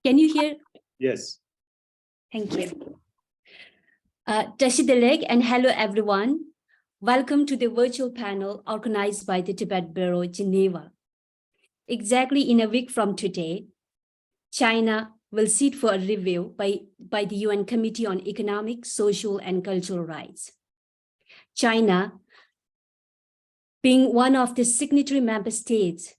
Can you hear? Yes. Thank you. Tashidelek and hello everyone. Welcome to the virtual panel organized by the Tibet Bureau, Geneva. Exactly in a week from today, China will sit for a review by the UN Committee on Economic, Social, and Cultural Rights. China, being one of the signatory member states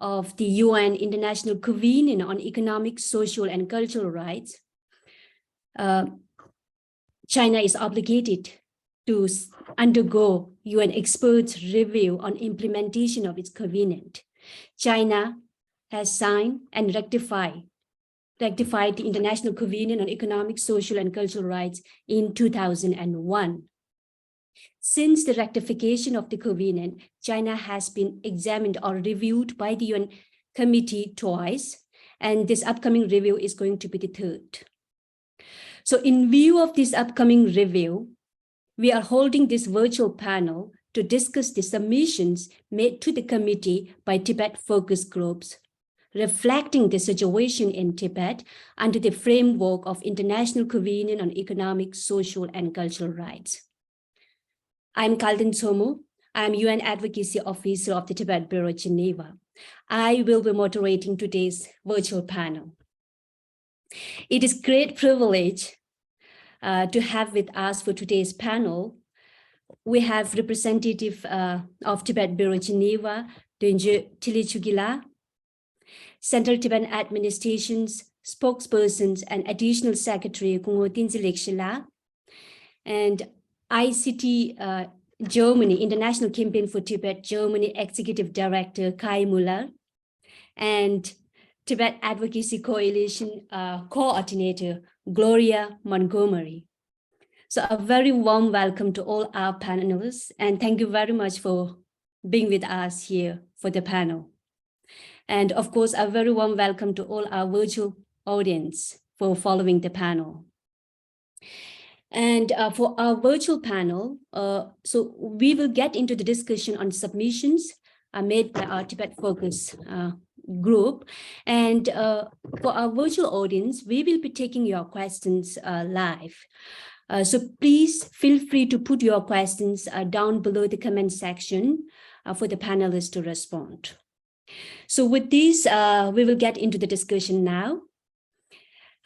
of the UN International Convention on Economic, Social, and Cultural Rights, China is obligated to undergo UN experts' review on implementation of its covenant. China has signed and ratified the International Convention on Economic, Social, and Cultural Rights in 2001. Since the ratification of the covenant, China has been examined or reviewed by the UN committee twice, and this upcoming review is going to be the third. So in view of this upcoming review, we are holding this virtual panel to discuss the submissions made to the committee by Tibet focus groups, reflecting the situation in Tibet under the framework of International Convention on Economic, Social, and Cultural Rights. I'm Kalden Somo. I'm UN Advocacy Officer of the Tibet Bureau, Geneva. I will be moderating today's virtual panel. It is a great privilege to have with us for today's panel. We have representative of Tibet Bureau, Geneva, Dönje Tilichugila, Central Tibetan Administration's spokespersons and Additional Secretary Kungo Tinzilekshila, and ICT Germany, International Campaign for Tibet, Germany Executive Director Kai Muller, and Tibet Advocacy Coalition Coordinator Gloria Montgomery. So a very warm welcome to all our panelists, and thank you very much for being with us here for the panel. And of course, a very warm welcome to all our virtual audience for following the panel. And for our virtual panel, so we will get into the discussion on submissions made by our Tibet Focus group. And for our virtual audience, we will be taking your questions live. So please feel free to put your questions down below the comment section for the panelists to respond. So with this, we will get into the discussion now.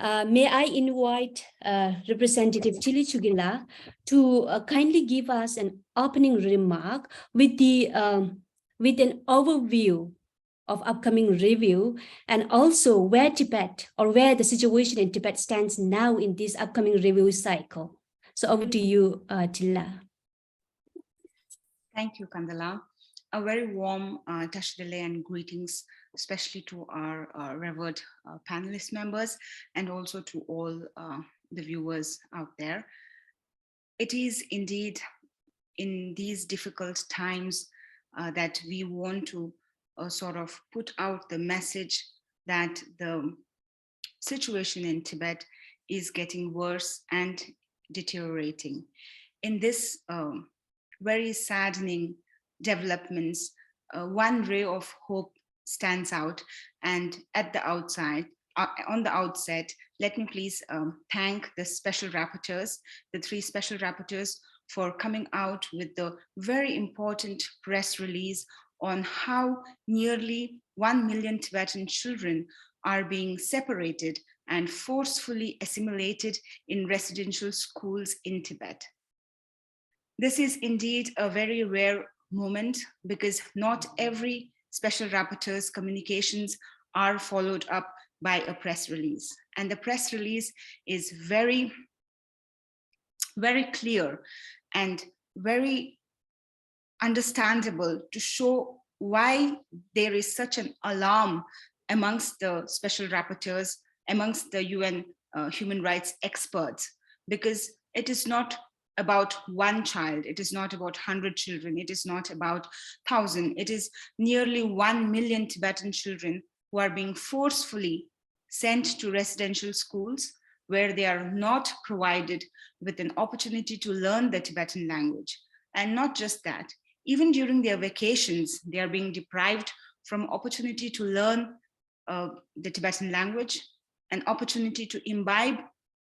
May I invite Representative Tilichugila to kindly give us an opening remark with an overview of upcoming review, and also where Tibet or where the situation in Tibet stands now in this upcoming review cycle. So over to you, Tila. Thank you, Kandala. A very warm Tashidele and greetings, especially to our revered panelist members and also to all the viewers out there. It is indeed in these difficult times that we want to sort of put out the message that the situation in Tibet is getting worse and deteriorating. In this very saddening developments, one ray of hope stands out, and at the outside, on the outset, let me please thank the special rapporteurs, the three special rapporteurs, for coming out with the very important press release on how nearly 1 million Tibetan children are being separated and forcefully assimilated in residential schools in Tibet. This is indeed a very rare moment because not every special rapporteur's communications are followed up by a press release. And the press release is very, very clear and very understandable to show why there is such an alarm amongst the special rapporteurs, amongst the UN human rights experts, because it is not about one child, it is not about 100 children, it is not about 1,000, it is nearly 1 million Tibetan children who are being forcefully sent to residential schools where they are not provided with an opportunity to learn the Tibetan language. And not just that, even during their vacations, they are being deprived from opportunity to learn the Tibetan language an opportunity to imbibe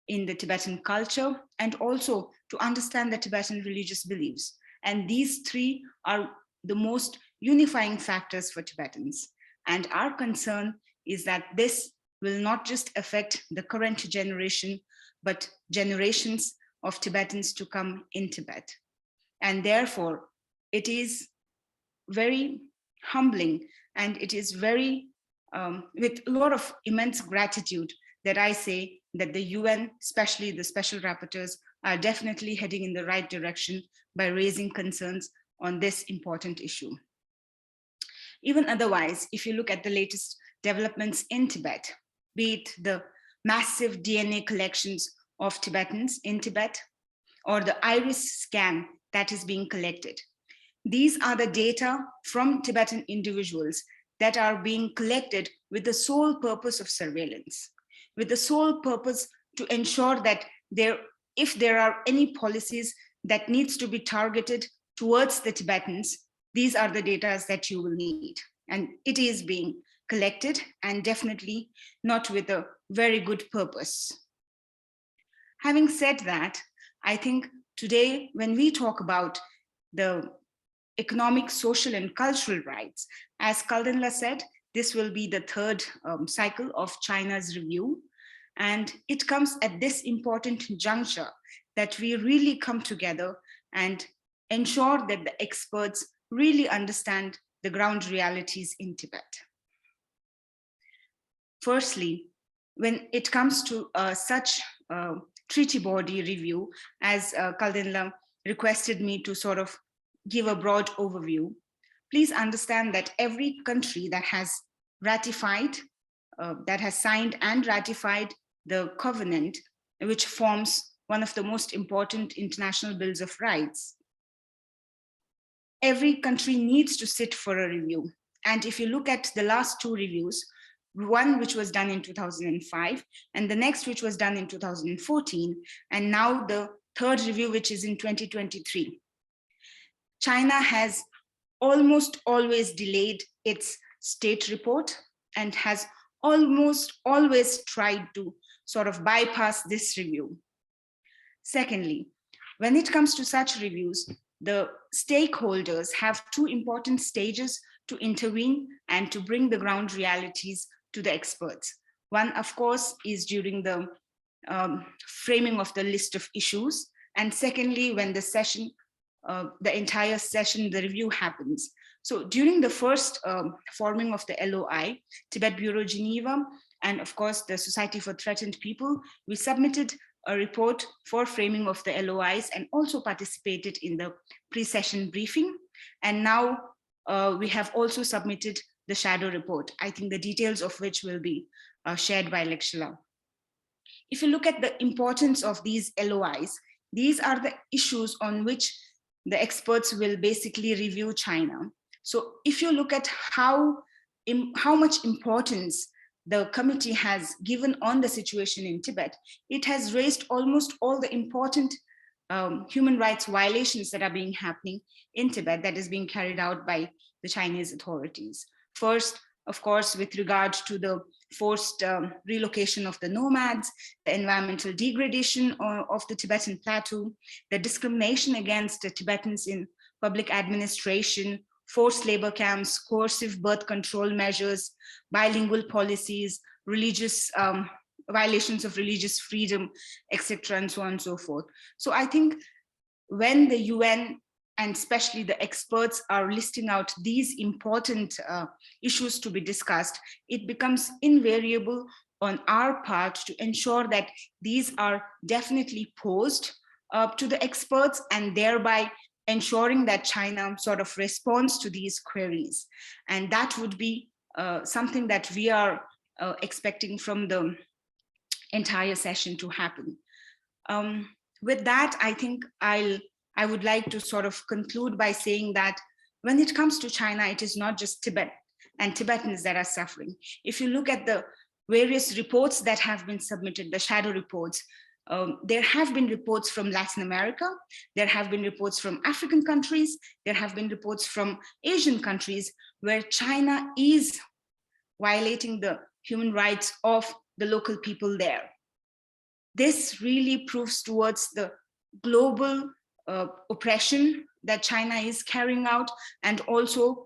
in the Tibetan culture, and also to understand the Tibetan religious beliefs. And these three are the most unifying factors for Tibetans. And our concern is that this will not just affect the current generation, but generations of Tibetans to come in Tibet. And therefore, it is very humbling, and it is very, with a lot of immense gratitude that I say that the UN, especially the special rapporteurs, are definitely heading in the right direction by raising concerns on this important issue. Even otherwise, if you look at the latest developments in Tibet, be it the massive DNA collections of Tibetans in Tibet, or the iris scan that is being collected, these are the data from Tibetan individuals that are being collected with the sole purpose of surveillance, with the sole purpose to ensure that if there are any policies that needs to be targeted towards the Tibetans, these are the data that you will need. And it is being collected, and definitely not with a very good purpose. Having said that, I think today when we talk about the economic, social, and cultural rights, as Kaldenla said, this will be the third cycle of China's review. And it comes at this important juncture that we really come together and ensure that the experts really understand the ground realities in Tibet. Firstly, when it comes to such treaty body review, as Kaldenla requested me to sort of give a broad overview, please understand that every country that has ratified, that has signed and ratified the covenant, which forms one of the most important international bills of rights, every country needs to sit for a review. And if you look at the last two reviews, one which was done in 2005, and the next which was done in 2014, and now the third review, which is in 2023, China has almost always delayed its state report and has almost always tried to sort of bypass this review. Secondly, when it comes to such reviews, the stakeholders have two important stages to intervene and to bring the ground realities to the experts. One, of course, is during the framing of the list of issues. And secondly, when the session, the entire session, the review happens. So during the first forming of the LOI, Tibet Bureau Geneva, and of course the Society for Threatened People, we submitted a report for framing of the LOIs and also participated in the pre-session briefing. And now we have also submitted the shadow report, I think the details of which will be shared by Lakshila. If you look at the importance of these LOIs, these are the issues on which the experts will basically review China. So if you look at how much importance the committee has given on the situation in Tibet, it has raised almost all the important human rights violations that are being happening in Tibet that is being carried out by the Chinese authorities. First, of course, with regard to the forced relocation of the nomads, the environmental degradation of the Tibetan plateau, the discrimination against the Tibetans in public administration, forced labor camps, coercive birth control measures, bilingual policies, religious violations of religious freedom, etc., and so on and so forth. So I think when the UN and especially the experts are listing out these important issues to be discussed, it becomes invariable on our part to ensure that these are definitely posed to the experts, and thereby ensuring that China sort of responds to these queries. And that would be something that we are expecting from the entire session to happen. With that, I think I would like to sort of conclude by saying that when it comes to China, it is not just Tibet and Tibetans that are suffering. If you look at the various reports that have been submitted, the shadow reports, there have been reports from Latin America, there have been reports from African countries, there have been reports from Asian countries where China is violating the human rights of the local people there. This really proves towards the global oppression that China is carrying out, and also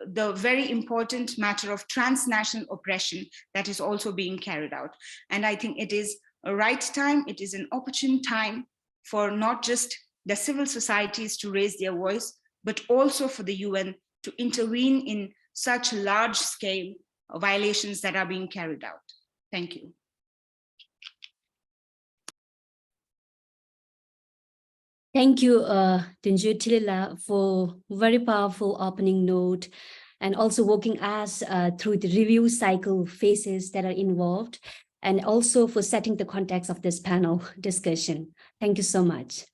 the very important matter of transnational oppression that is also being carried out. And I think it is a right time, it is an opportune time for not just the civil societies to raise their voice, but also for the UN to intervene in such large scale violations that are being carried out. Thank you. Thank you, Tinju for very powerful opening note, and also walking us through the review cycle phases that are involved, and also for setting the context of this panel discussion. Thank you so much.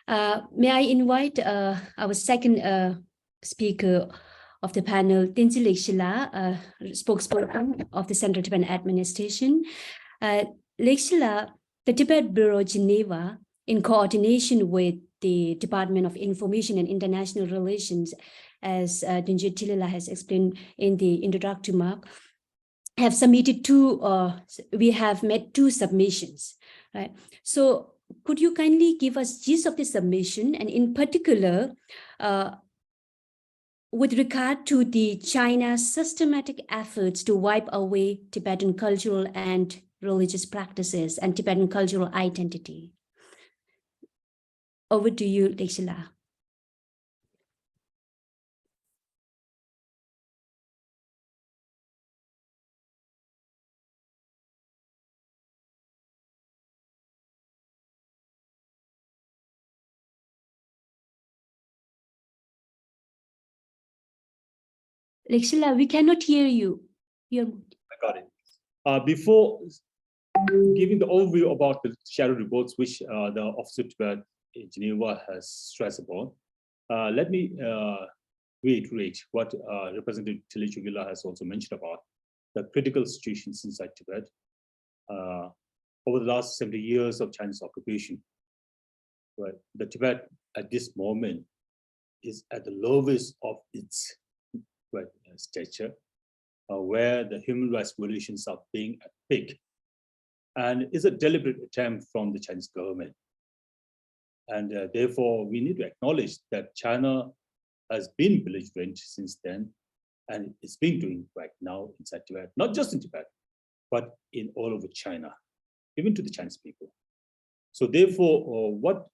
May I invite our second speaker of the panel, Tinju Lekshila, spokesperson of the Central Tibetan Administration. Lekshila, the Tibet Bureau, Geneva, in coordination with the Department of Information and International Relations, as Tinju Tilila has explained in the introductory remark, have submitted we have made two submissions, right? So could you kindly give us gist of the submission, and in particular, with regard to the China's systematic efforts to wipe away Tibetan cultural and religious practices and Tibetan cultural identity? Over to you, Lekshila. Lekshila, we cannot hear you. I got it. Before giving the overview about the shadow reports, which the Office of Tibet in Geneva has stressed upon, let me reiterate what Representative Tilichugila has also mentioned about the critical situations inside Tibet over the last 70 years of Chinese occupation. Right? The Tibet at this moment is at the lowest of its stature, where the human rights violations are being at peak, and is a deliberate attempt from the Chinese government. And therefore, we need to acknowledge that China has been belligerent since then, and it's been doing right now inside Tibet, not just in Tibet, but in all over China, even to the Chinese people. So therefore, what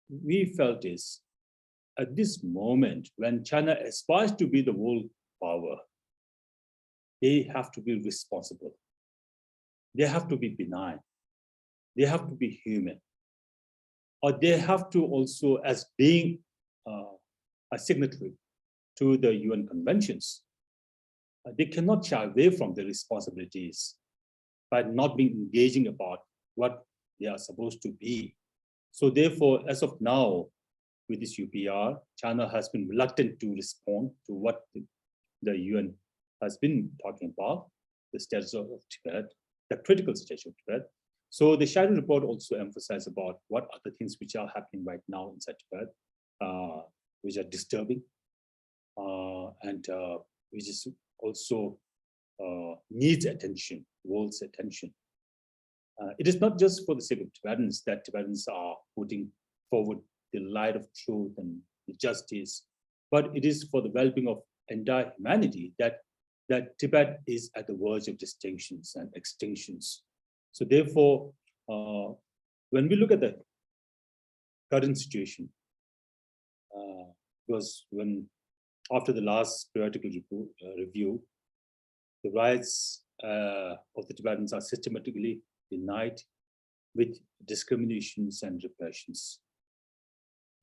we felt is, at this moment, when China aspires to be the world power, they have to be responsible. They have to be benign. They have to be human. Or they have to also, as being a signatory to the UN conventions, they cannot shy away from their responsibilities by not being engaging about what they are supposed to be. So therefore, as of now, with this UPR, China has been reluctant to respond to what the UN has been talking about, the status of Tibet, the critical status of Tibet. So the shadow report also emphasized about what are the things which are happening right now inside Tibet, which are disturbing, and which is also needs attention, world's attention. It is not just for the sake of Tibetans that Tibetans are putting forward the light of truth and the justice, but it is for the well-being of entire humanity that Tibet is at the verge of distinctions and extinctions. So therefore, when we look at the current situation, because after the last periodical review, the rights of the Tibetans are systematically denied with discriminations and repressions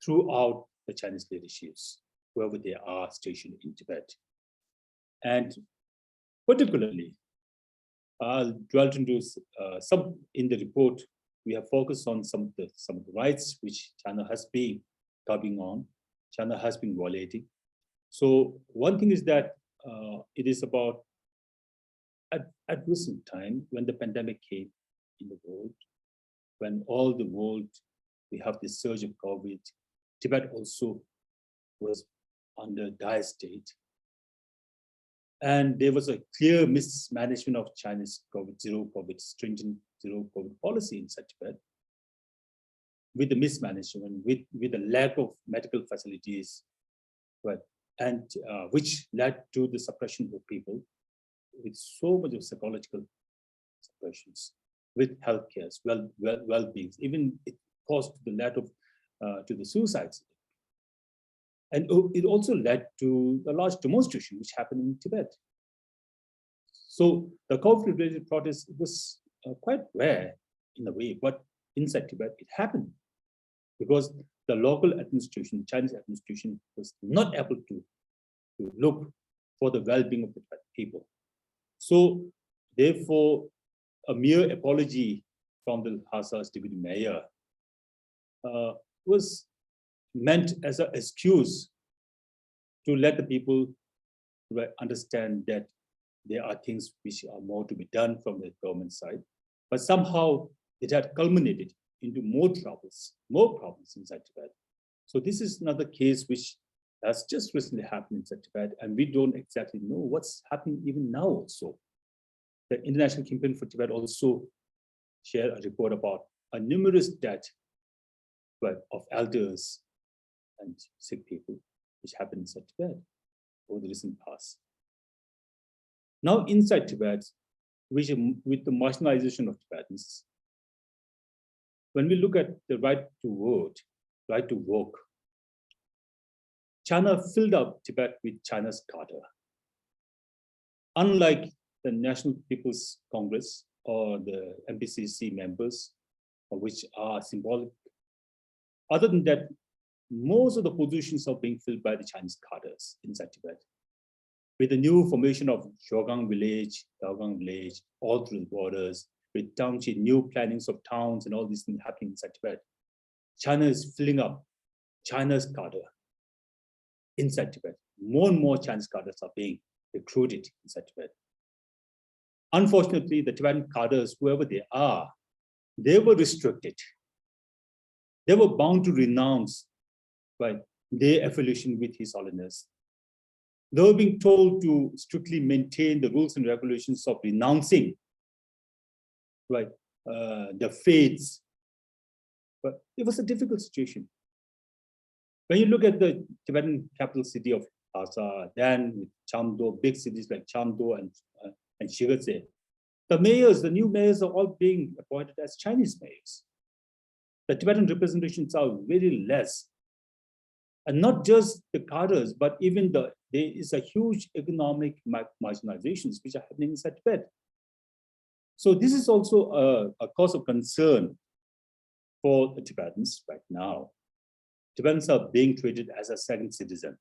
throughout the Chinese leaderships, wherever they are stationed in Tibet. And particularly, I'll dwell into some in the report. We have focused on some of the rights which China has been tugging on, China has been violating. So one thing is that it is about at recent time when the pandemic came in the world, when all the world, we have this surge of COVID, Tibet also was under dire state. And there was a clear mismanagement of China's zero COVID, stringent zero COVID policy in Tibet, with the mismanagement, with the lack of medical facilities, right, and which led to the suppression of people with so much of psychological suppressions, with healthcare, well-being. Even it caused the lack of to the suicides. And it also led to a large demonstration which happened in Tibet. So the COVID-related protest was quite rare in a way, but inside Tibet it happened because the local administration, Chinese administration, was not able to look for the well-being of the Tibetan people. So therefore, a mere apology from the Lhasa's deputy mayor was meant as an excuse to let the people understand that there are things which are more to be done from the government side. But somehow it had culminated into more problems inside Tibet. So this is another case which has just recently happened inside Tibet, and we don't exactly know what's happening even now also. The International Campaign for Tibet also shared a report about a numerous death of elders and sick people, which happened inside Tibet over the recent past. Now inside Tibet, with the marginalization of Tibetans, when we look at the right to vote, right to work, China filled up Tibet with China's cadre. Unlike the National People's Congress or the MPCC members, which are symbolic, other than that, most of the positions are being filled by the Chinese cadres inside Tibet. With the new formation of Shogang village, Daogang village, all through the borders, with township, new plannings of towns and all these things happening inside Tibet, China is filling up China's cadre inside Tibet. More and more Chinese cadres are being recruited inside Tibet. Unfortunately, the Tibetan cadres, whoever they are, they were restricted. They were bound to renounce their affiliation with His Holiness. They were being told to strictly maintain the rules and regulations of renouncing the faiths. But it was a difficult situation. When you look at the Tibetan capital city of Lhasa, then Chamdo, big cities like Chamdo and Shigatse, the mayors, the new mayors are all being appointed as Chinese mayors. The Tibetan representations are very less. And not just the cadres, but even there is a huge economic marginalizations which are happening inside Tibet. So this is also a cause of concern for the Tibetans right now. Tibetans are being treated as a second citizen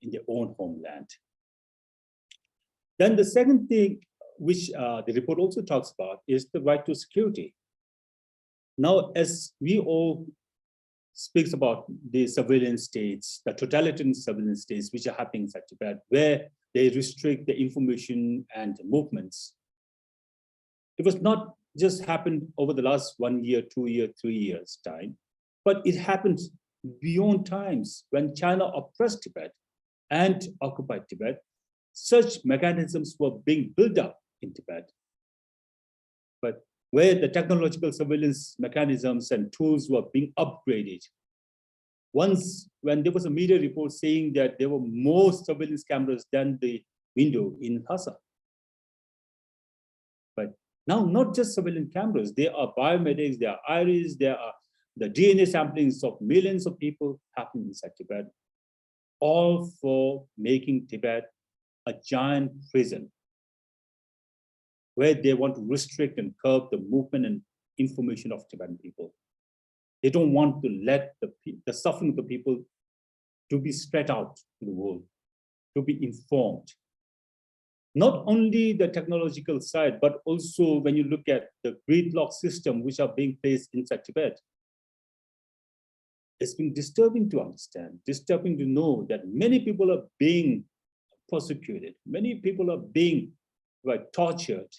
in their own homeland. Then the second thing which the report also talks about is the right to security. Now, as we all speaks about the surveillance states, the totalitarian surveillance states which are happening inside Tibet, where they restrict the information and movements. It was not just happened over the last 1 year, 2 year, 3 years time, but it happened beyond times when China oppressed Tibet and occupied Tibet. Such mechanisms were being built up in Tibet, but where the technological surveillance mechanisms and tools were being upgraded. Once, when there was a media report saying that there were more surveillance cameras than the window in Lhasa. But now, not just surveillance cameras, there are biomedics, there are iris, there are the DNA samplings of millions of people happening inside Tibet, all for making Tibet a giant prison, where they want to restrict and curb the movement and information of Tibetan people. They don't want to let the suffering of the people to be spread out to the world, to be informed. Not only the technological side, but also when you look at the gridlock system which are being placed inside Tibet, it's been disturbing to understand, disturbing to know that many people are being persecuted, many people are being tortured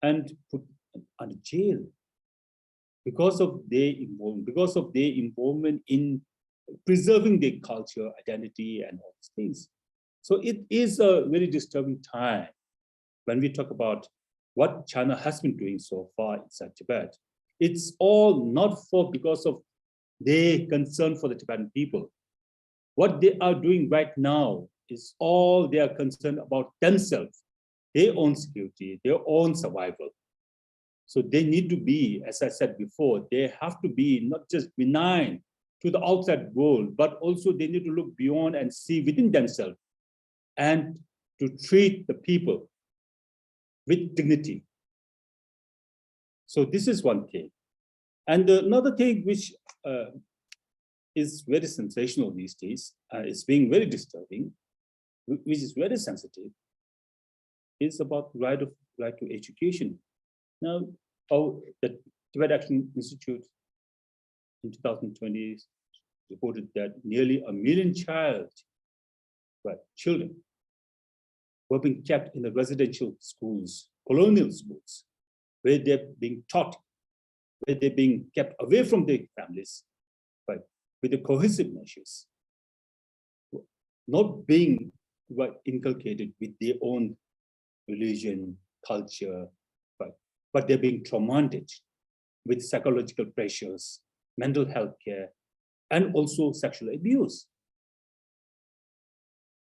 and put under jail because of their involvement in preserving their culture, identity, and all these things. So it is a very disturbing time when we talk about what China has been doing so far inside Tibet. It's all not because of their concern for the Tibetan people. What they are doing right now is all they are concerned about themselves, their own security, their own survival. So they need to be, as I said before, they have to be not just benign to the outside world, but also they need to look beyond and see within themselves and to treat the people with dignity. So this is one thing. And another thing which is very sensational these days, is being very disturbing, which is very sensitive, is about right to education. Now, the Tibet Action Institute in 2020 reported that nearly 1 million children were being kept in the residential schools, colonial schools, where they're being taught, where they're being kept away from their families, but with the cohesive measures, not being inculcated with their own religion, culture, but they're being tormented with psychological pressures, mental health care, and also sexual abuse.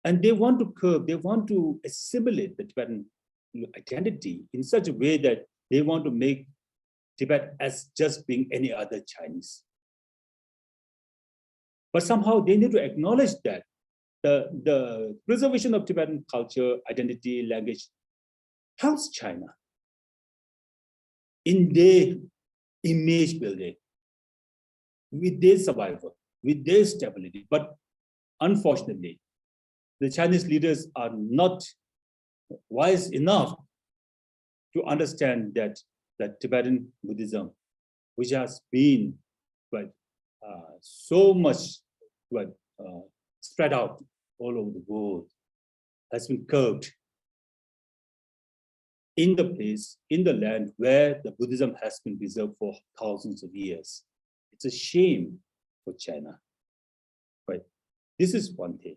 And they want to curb, they want to assimilate the Tibetan identity in such a way that they want to make Tibet as just being any other Chinese. But somehow they need to acknowledge that the preservation of Tibetan culture, identity, language helps China in their image building, with their survival, with their stability. But unfortunately, the Chinese leaders are not wise enough to understand that Tibetan Buddhism, which has been so much spread out all over the world, has been curbed in the place, in the land where the Buddhism has been preserved for thousands of years. It's a shame for China, right? This is one thing.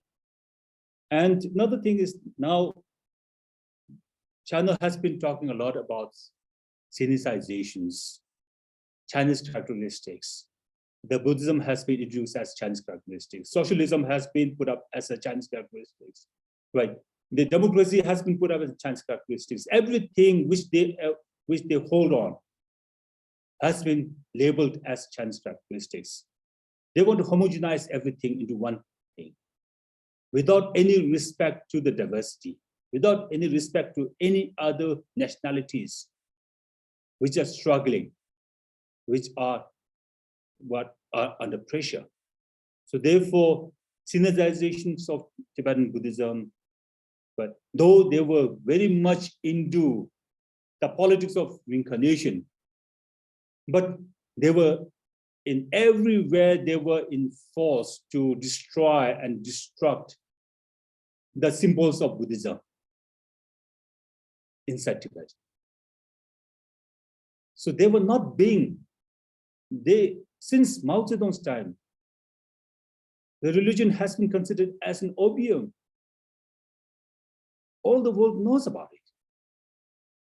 And another thing is now China has been talking a lot about Sinicizations, Chinese characteristics. The Buddhism has been introduced as Chinese characteristics. Socialism has been put up as a Chinese characteristics, right? The democracy has been put up as Chinese characteristics. Everything which they hold on has been labeled as Chinese characteristics. They want to homogenize everything into one thing, without any respect to the diversity, without any respect to any other nationalities which are struggling, which are under pressure. So therefore, Sinicizations of Tibetan Buddhism, but though they were very much into the politics of reincarnation, but they were everywhere they were enforced to destroy and destruct the symbols of Buddhism inside Tibet. So they were not being, since Mao Zedong's time, the religion has been considered as an opium. All the world knows about it.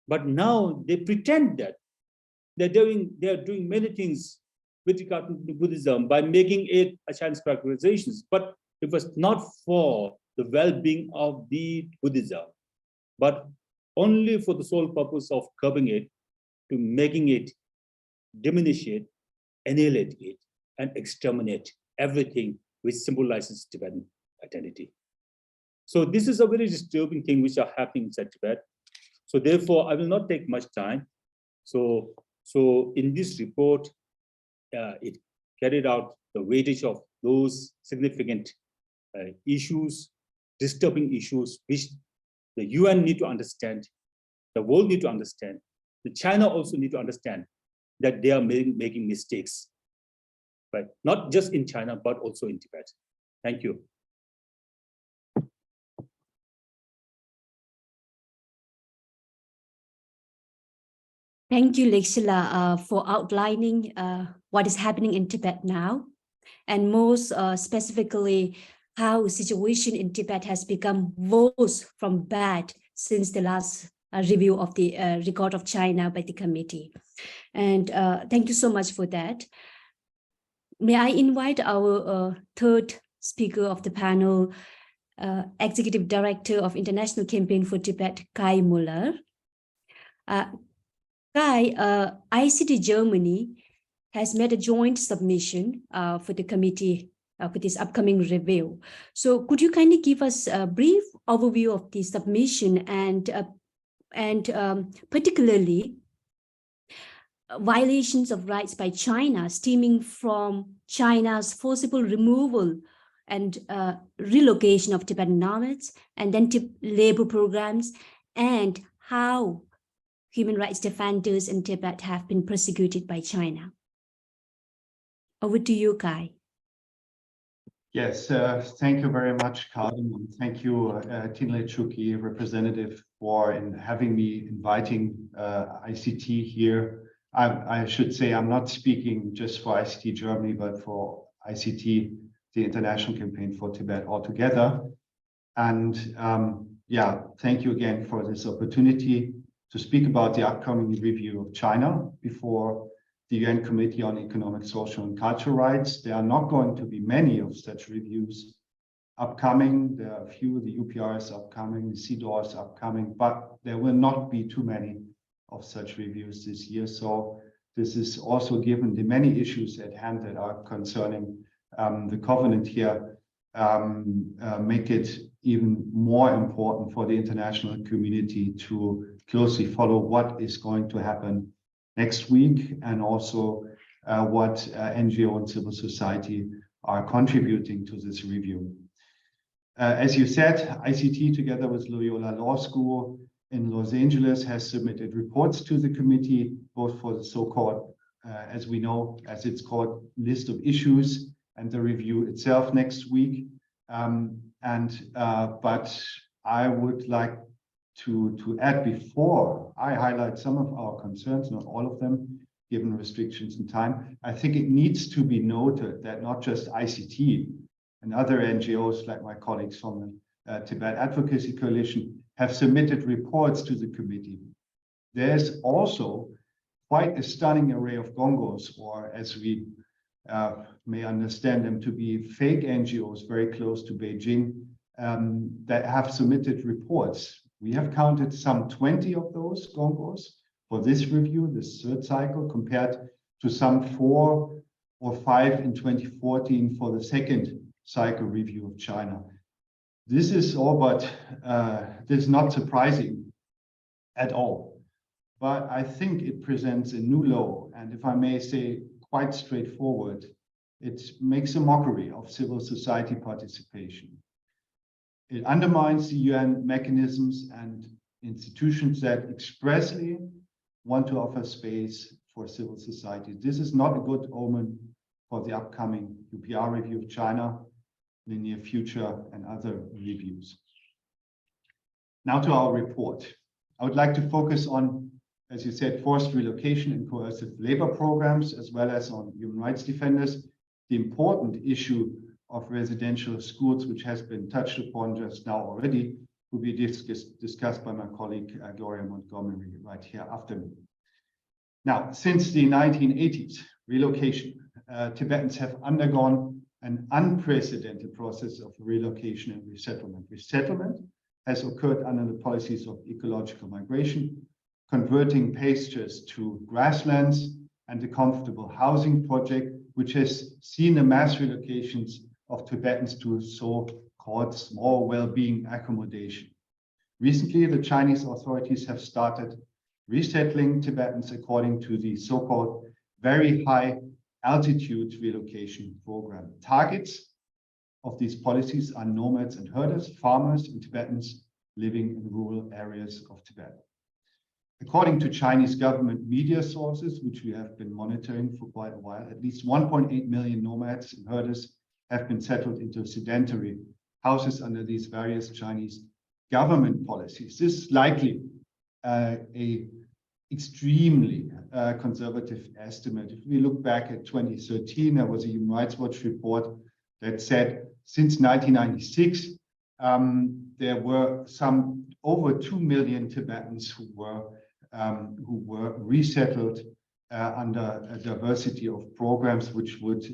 But now they pretend that they are doing many things with regard to Buddhism by making it a Chinese characterizations, but it was not for the well-being of the Buddhism, but only for the sole purpose of curbing it, to making it, diminish it, annihilate it, and exterminate everything which symbolizes Tibetan identity. So this is a very disturbing thing which are happening inside Tibet. So therefore, I will not take much time. So in this report, it carried out the weightage of those significant issues, disturbing issues, which the UN need to understand, the world need to understand, the China also need to understand that they are making mistakes, right? Not just in China, but also in Tibet. Thank you. Thank you, Lexila, for outlining what is happening in Tibet now, and most specifically how situation in Tibet has become worse from bad since the last review of the record of China by the committee. And thank you so much for that. May I invite our third speaker of the panel, Executive Director of International Campaign for Tibet, Kai Muller. Kai, ICT Germany has made a joint submission for the committee for this upcoming review. So could you kindly give us a brief overview of the submission and particularly violations of rights by China stemming from China's forcible removal and relocation of Tibetan nomads, and then labor programs, and how human rights defenders in Tibet have been persecuted by China? Over to you, Kai. Yes, thank you very much, Carden, and thank you, Tinley Chuki, representative, for having me inviting ICT here. I should say I'm not speaking just for ICT Germany, but for ICT, the International Campaign for Tibet altogether. And yeah, thank you again for this opportunity to speak about the upcoming review of China before the UN Committee on Economic, Social and Cultural Rights. There are not going to be many of such reviews upcoming. There are a few, the UPR is upcoming, the CEDAW is upcoming, but there will not be too many of such reviews this year. So this is also given the many issues at hand that are concerning the covenant here, make it even more important for the international community to closely follow what is going to happen next week, and also what NGO and civil society are contributing to this review. As you said, ICT, together with Loyola Law School in Los Angeles, has submitted reports to the committee, both for the so-called, as we know, as it's called, list of issues, and the review itself next week. But I would like to add, before I highlight some of our concerns, not all of them, given restrictions in time, I think it needs to be noted that not just ICT and other NGOs, like my colleagues from the Tibet Advocacy Coalition, have submitted reports to the committee. There's also quite a stunning array of gongos, or as we may understand them to be, fake NGOs very close to Beijing, that have submitted reports. We have counted some 20 of those gongos for this review, this third cycle, compared to some 4 or 5 in 2014 for the second cycle review of China. This is all, but this is not surprising at all. But I think it presents a new low, and if I may say, quite straightforward, it makes a mockery of civil society participation. It undermines the UN mechanisms and institutions that expressly want to offer space for civil society. This is not a good omen for the upcoming UPR review of China in the near future and other reviews. Now to our report. I would like to focus on, as you said, forced relocation and coercive labor programs, as well as on human rights defenders. The important issue of residential schools, which has been touched upon just now already, will be discussed by my colleague Gloria Montgomery right here after me. Now, since the 1980s, relocation, Tibetans have undergone an unprecedented process of relocation and resettlement. Resettlement has occurred under the policies of ecological migration, converting pastures to grasslands, and a comfortable housing project, which has seen the mass relocations of Tibetans to so-called small well-being accommodation. Recently, the Chinese authorities have started resettling Tibetans according to the so-called very high altitude relocation program. Targets of these policies are nomads and herders, farmers and Tibetans living in rural areas of Tibet. According to Chinese government media sources, which we have been monitoring for quite a while, at least 1.8 million nomads and herders have been settled into sedentary houses under these various Chinese government policies. This is likely a extremely conservative estimate. If we look back at 2013, there was a Human Rights Watch report that said since 1996, there were some over 2 million Tibetans who were resettled under a diversity of programs, which would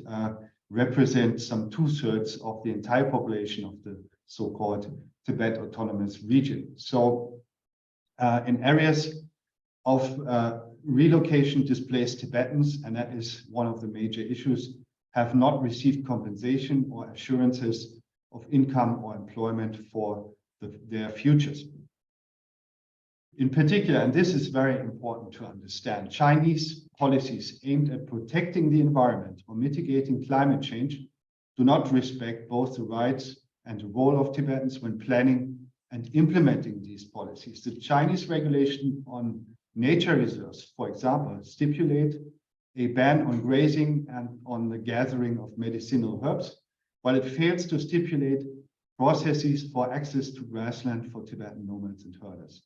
represent some 2/3 of the entire population of the so-called Tibet Autonomous Region. So in areas of relocation, displaced Tibetans, and that is one of the major issues, have not received compensation or assurances of income or employment for their futures. In particular, and this is very important to understand, Chinese policies aimed at protecting the environment or mitigating climate change do not respect both the rights and the role of Tibetans when planning and implementing these policies. The Chinese regulation on nature reserves, for example, stipulate a ban on grazing and on the gathering of medicinal herbs, while it fails to stipulate processes for access to grassland for Tibetan nomads and herders.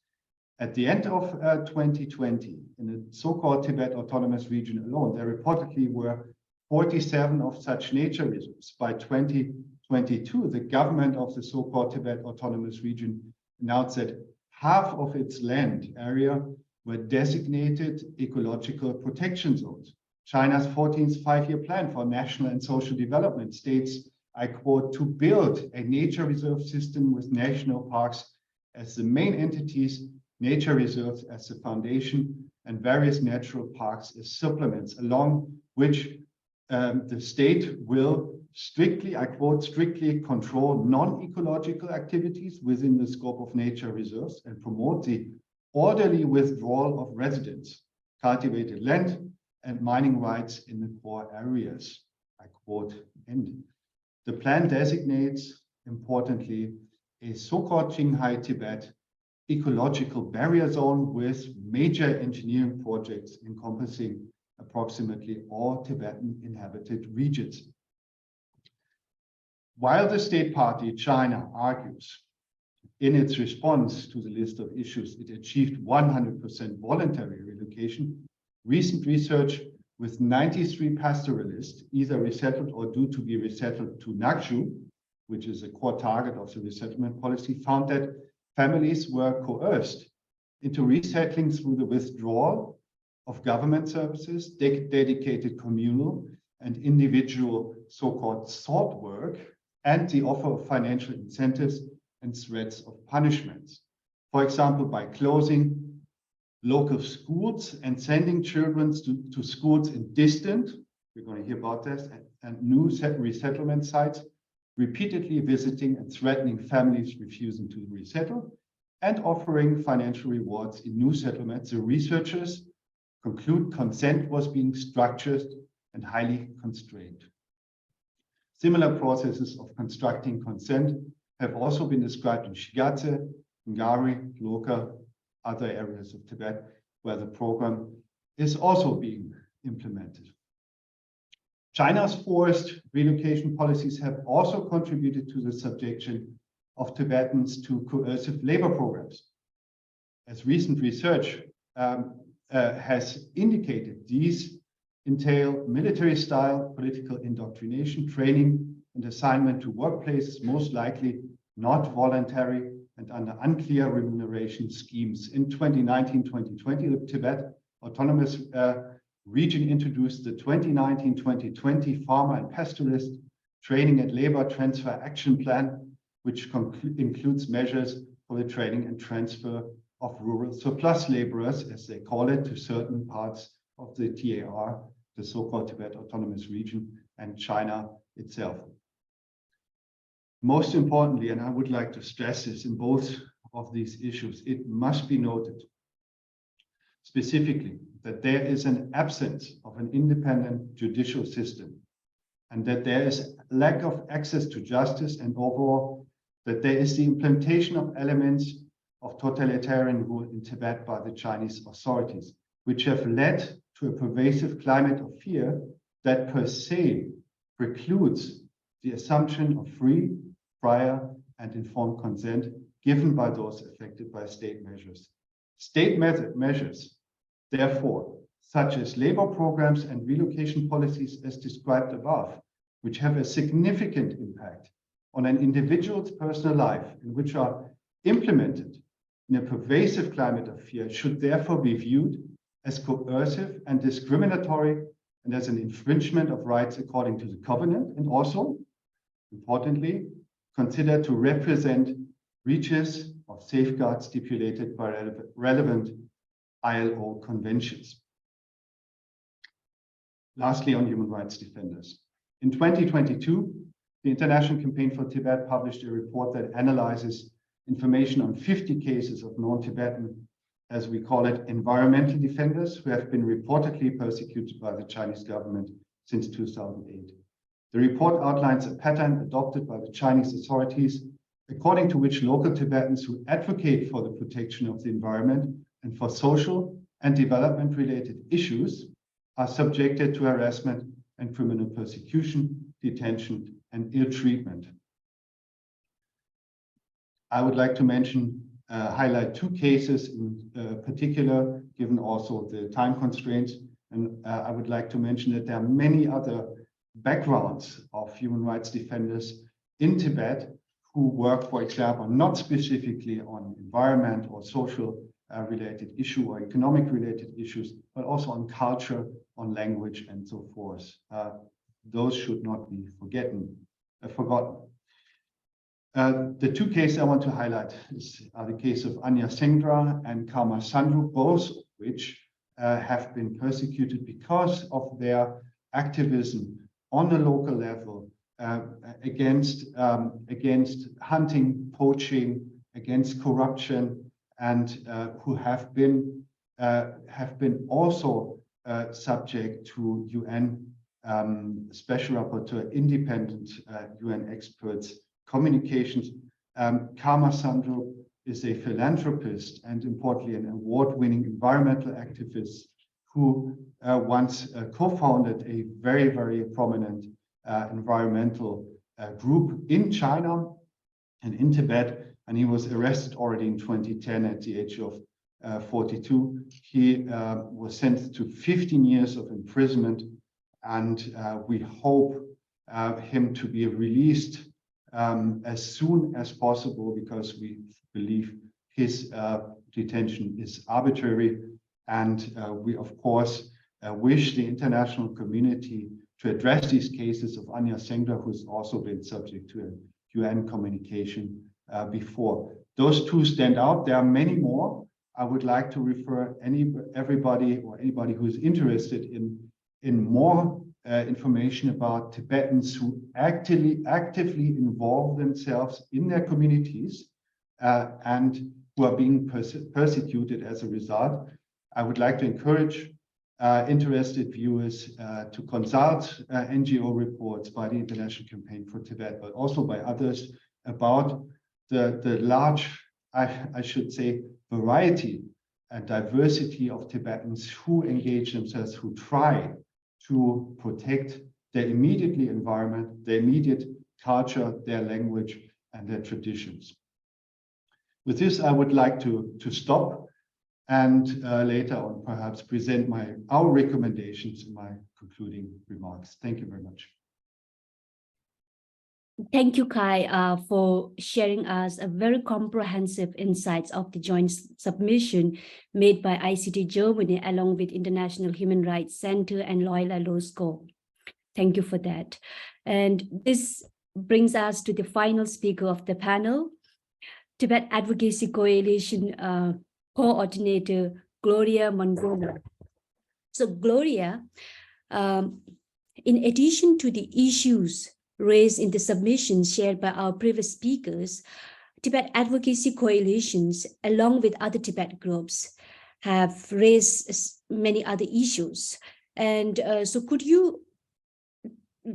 At the end of 2020, in the so-called Tibet Autonomous Region alone, there reportedly were 47 of such nature reserves. By 2022, the government of the so-called Tibet Autonomous Region announced that half of its land area were designated ecological protection zones. China's 14th five-year plan for national and social development states, I quote, to build a nature reserve system with national parks as the main entities, nature reserves as the foundation, and various natural parks as supplements, along which the state will strictly, I quote, strictly control non-ecological activities within the scope of nature reserves and promote the orderly withdrawal of residents, cultivated land, and mining rights in the core areas, I quote, end. The plan designates, importantly, a so-called Qinghai Tibet ecological barrier zone with major engineering projects encompassing approximately all Tibetan inhabited regions. While the state party China argues in its response to the list of issues it achieved 100% voluntary relocation, recent research with 93 pastoralists either resettled or due to be resettled to Nakshu, which is a core target of the resettlement policy, found that families were coerced into resettling through the withdrawal of government services, dedicated communal and individual so-called salt work, and the offer of financial incentives and threats of punishments. For example, by closing local schools and sending children to schools in distant, we're going to hear about this, and new resettlement sites, repeatedly visiting and threatening families refusing to resettle, and offering financial rewards in new settlements. The researchers conclude consent was being structured and highly constrained. Similar processes of constructing consent have also been described in Shigatse, Ngari, Loka, other areas of Tibet, where the program is also being implemented. China's forced relocation policies have also contributed to the subjection of Tibetans to coercive labor programs. As recent research has indicated, these entail military-style political indoctrination, training, and assignment to workplaces, most likely not voluntary and under unclear remuneration schemes. In 2019-2020, the Tibet Autonomous Region introduced the 2019-2020 Farmer and Pastoralist Training and Labor Transfer Action Plan, which includes measures for the training and transfer of rural surplus laborers, as they call it, to certain parts of the TAR, the so-called Tibet Autonomous Region, and China itself. Most importantly, and I would like to stress this in both of these issues, it must be noted specifically that there is an absence of an independent judicial system, and that there is lack of access to justice, and overall that there is the implementation of elements of totalitarian rule in Tibet by the Chinese authorities, which have led to a pervasive climate of fear that per se precludes the assumption of free, prior, and informed consent given by those affected by state measures. State measures, therefore, such as labor programs and relocation policies as described above, which have a significant impact on an individual's personal life and which are implemented in a pervasive climate of fear should therefore be viewed as coercive and discriminatory and as an infringement of rights according to the covenant, and also, importantly, considered to represent breaches of safeguards stipulated by relevant ILO conventions. Lastly, on human rights defenders. In 2022, the International Campaign for Tibet published a report that analyzes information on 50 cases of non-Tibetan, as we call it, environmental defenders who have been reportedly persecuted by the Chinese government since 2008. The report outlines a pattern adopted by the Chinese authorities, according to which local Tibetans who advocate for the protection of the environment and for social and development-related issues are subjected to harassment and criminal persecution, detention, and ill treatment. I would like to highlight two cases in particular, given also the time constraints. And I would like to mention that there are many other backgrounds of human rights defenders in Tibet who work, for example, not specifically on environment or social related issue or economic related issues, but also on culture, on language, and so forth. Those should not be forgotten. The two cases I want to highlight are the case of Anya Sengdra and Karma Sandhu, both of which have been persecuted because of their activism on the local level against hunting, poaching, against corruption, and who have been also subject to UN Special Rapporteur, independent UN experts communications. Karma Sandhu is a philanthropist and importantly an award-winning environmental activist who once co-founded a very, very prominent environmental group in China and in Tibet, and he was arrested already in 2010 at the age of 42. He was sentenced to 15 years of imprisonment, and we hope him to be released as soon as possible, because we believe his detention is arbitrary. And we, of course, wish the international community to address these cases of Anya Sengdra, who's also been subject to a UN communication before. Those two stand out. There are many more. I would like to refer everybody who is interested in more information about Tibetans who actively involve themselves in their communities and who are being persecuted as a result. I would like to encourage interested viewers to consult NGO reports by the International Campaign for Tibet, but also by others, about the large, I should say, variety and diversity of Tibetans who engage themselves, who try to protect their immediate environment, their immediate culture, their language, and their traditions. With this, I would like to stop and later on perhaps present our recommendations in my concluding remarks. Thank you very much. Thank you, Kai, for sharing us a very comprehensive insights of the joint submission made by ICT Germany along with International Human Rights Center and Loyola Law School. Thank you for that. And this brings us to the final speaker of the panel, Tibet Advocacy Coalition Coordinator Gloria Mongola. So Gloria, in addition to the issues raised in the submission shared by our previous speakers, Tibet Advocacy Coalitions, along with other Tibet groups, have raised many other issues. And so could you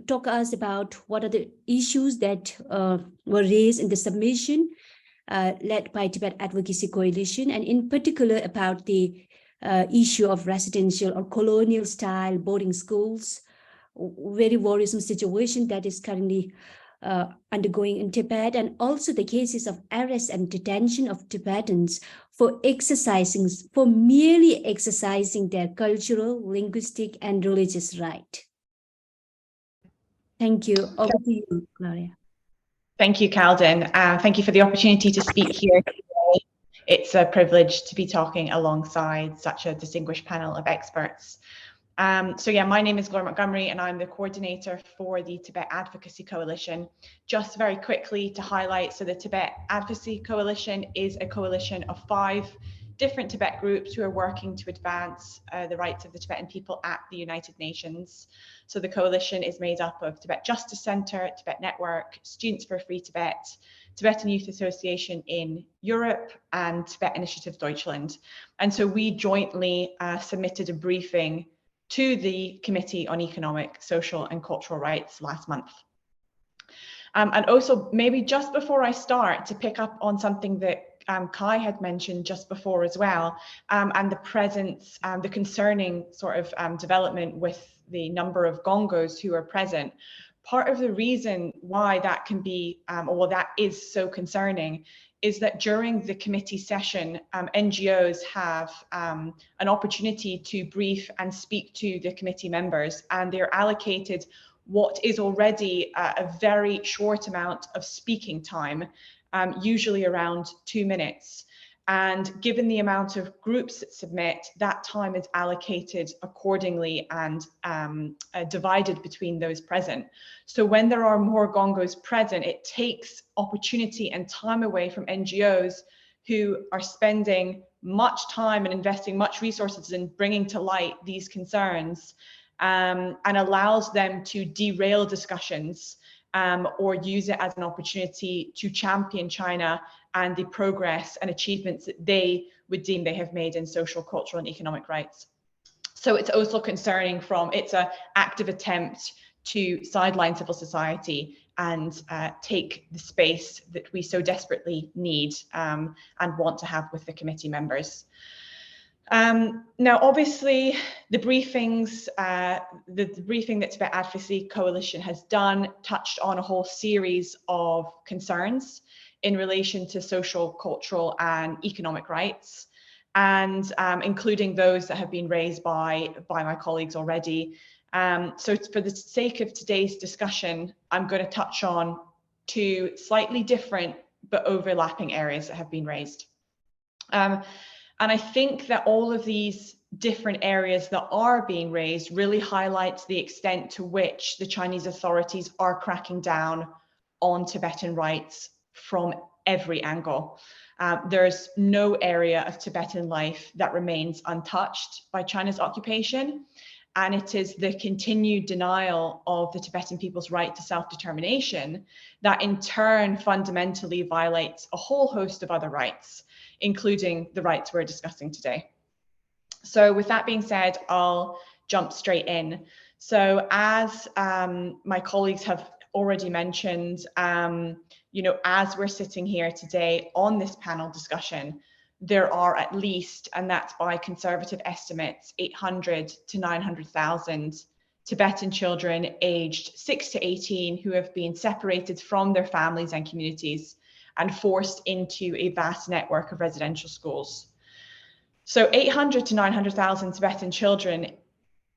talk to us about what are the issues that were raised in the submission led by Tibet Advocacy Coalition, and in particular about the issue of residential or colonial style boarding schools, very worrisome situation that is currently undergoing in Tibet, and also the cases of arrest and detention of Tibetans for merely exercising their cultural, linguistic, and religious right. Thank you. Over to you, Gloria. Thank you, Calden. Thank you for the opportunity to speak here today. It's a privilege to be talking alongside such a distinguished panel of experts. So yeah, my name is Gloria Montgomery and I'm the coordinator for the Tibet Advocacy Coalition. Just very quickly to highlight, so the Tibet Advocacy Coalition is a coalition of 5 different Tibet groups who are working to advance the rights of the Tibetan people at the United Nations. So the coalition is made up of Tibet Justice Centre, Tibet Network, Students for a Free Tibet, Tibetan Youth Association in Europe, and Tibet Initiative Deutschland. And so we jointly submitted a briefing to the Committee on Economic, Social and Cultural Rights last month. And also, maybe just before I start, to pick up on something that Kai had mentioned just before as well, and the presence, the concerning sort of development with the number of Gongos who are present. Part of the reason why that can be, or that is so concerning, is that during the committee session, NGOs have an opportunity to brief and speak to the committee members, and they're allocated what is already a very short amount of speaking time, usually around 2 minutes. And given the amount of groups that submit, that time is allocated accordingly and divided between those present. So when there are more Gongos present, it takes opportunity and time away from NGOs who are spending much time and investing much resources in bringing to light these concerns, and allows them to derail discussions or use it as an opportunity to champion China and the progress and achievements that they would deem they have made in social, cultural and economic rights. So it's also concerning it's an active attempt to sideline civil society and take the space that we so desperately need and want to have with the committee members. Now, obviously, the briefings, the briefing that Tibet Advocacy Coalition has done touched on a whole series of concerns in relation to social, cultural and economic rights, and including those that have been raised by my colleagues already. So for the sake of today's discussion, I'm going to touch on 2 slightly different but overlapping areas that have been raised. And I think that all of these different areas that are being raised really highlights the extent to which the Chinese authorities are cracking down on Tibetan rights from every angle. There's no area of Tibetan life that remains untouched by China's occupation. And it is the continued denial of the Tibetan people's right to self-determination that in turn fundamentally violates a whole host of other rights, including the rights we're discussing today. So with that being said, I'll jump straight in. So as my colleagues have already mentioned, as we're sitting here today on this panel discussion, there are at least, and that's by conservative estimates, 800 to 900,000 Tibetan children aged 6 to 18 who have been separated from their families and communities and forced into a vast network of residential schools. So 800 to 900,000 Tibetan children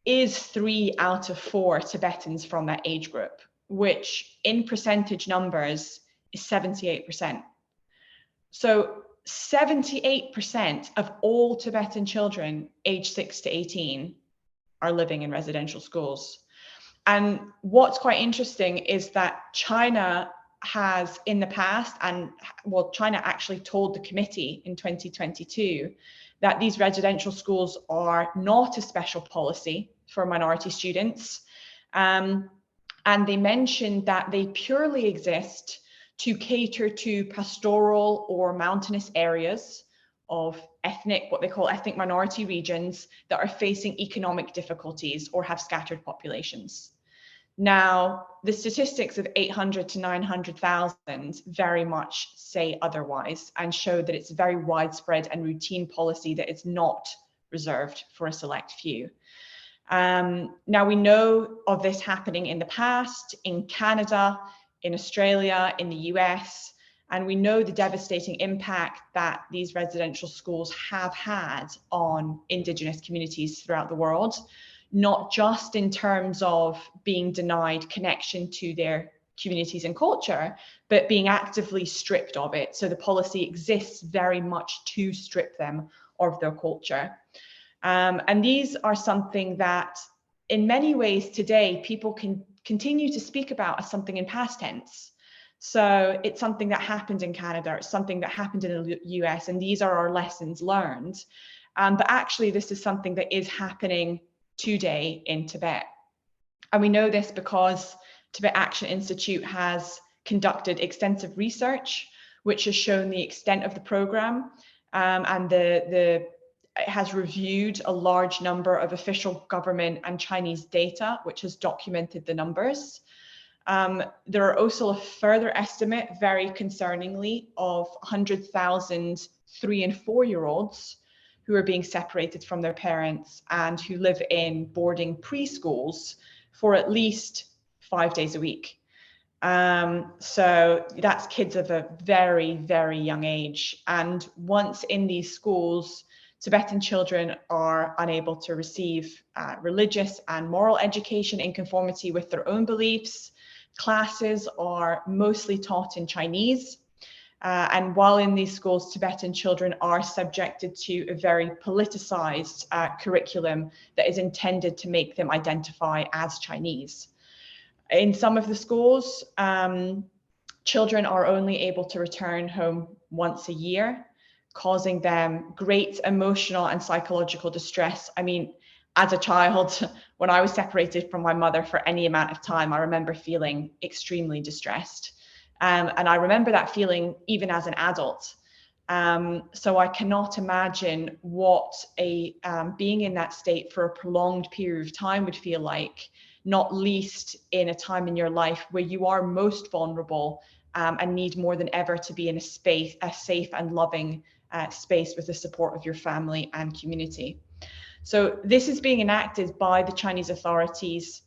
is 3 out of 4 Tibetans from that age group, which in percentage numbers is 78%. So 78% of all Tibetan children aged 6 to 18 are living in residential schools. And what's quite interesting is that China has in the past, China actually told the committee in 2022 that these residential schools are not a special policy for minority students. And they mentioned that they purely exist to cater to pastoral or mountainous areas of what they call ethnic minority regions that are facing economic difficulties or have scattered populations. Now, the statistics of 800 to 900,000 very much say otherwise and show that it's a very widespread and routine policy that is not reserved for a select few. Now, we know of this happening in the past, in Canada, in Australia, in the US, and we know the devastating impact that these residential schools have had on Indigenous communities throughout the world, not just in terms of being denied connection to their communities and culture, but being actively stripped of it. So the policy exists very much to strip them of their culture. And these are something that in many ways today people can continue to speak about as something in past tense. So it's something that happened in Canada, it's something that happened in the US, and these are our lessons learned. But actually this is something that is happening today in Tibet. And we know this because Tibet Action Institute has conducted extensive research, which has shown the extent of the program, and it has reviewed a large number of official government and Chinese data, which has documented the numbers. There are also a further estimate, very concerningly, of 100,000 3- and 4-year-olds who are being separated from their parents and who live in boarding preschools for at least 5 days a week. So that's kids of a very, very young age. And once in these schools, Tibetan children are unable to receive religious and moral education in conformity with their own beliefs. Classes are mostly taught in Chinese. And while in these schools, Tibetan children are subjected to a very politicized curriculum that is intended to make them identify as Chinese. In some of the schools, children are only able to return home once a year, causing them great emotional and psychological distress. I mean, as a child, when I was separated from my mother for any amount of time, I remember feeling extremely distressed. And I remember that feeling even as an adult. So I cannot imagine what being in that state for a prolonged period of time would feel like, not least in a time in your life where you are most vulnerable and need more than ever to be in a safe and loving space with the support of your family and community. So this is being enacted by the Chinese authorities,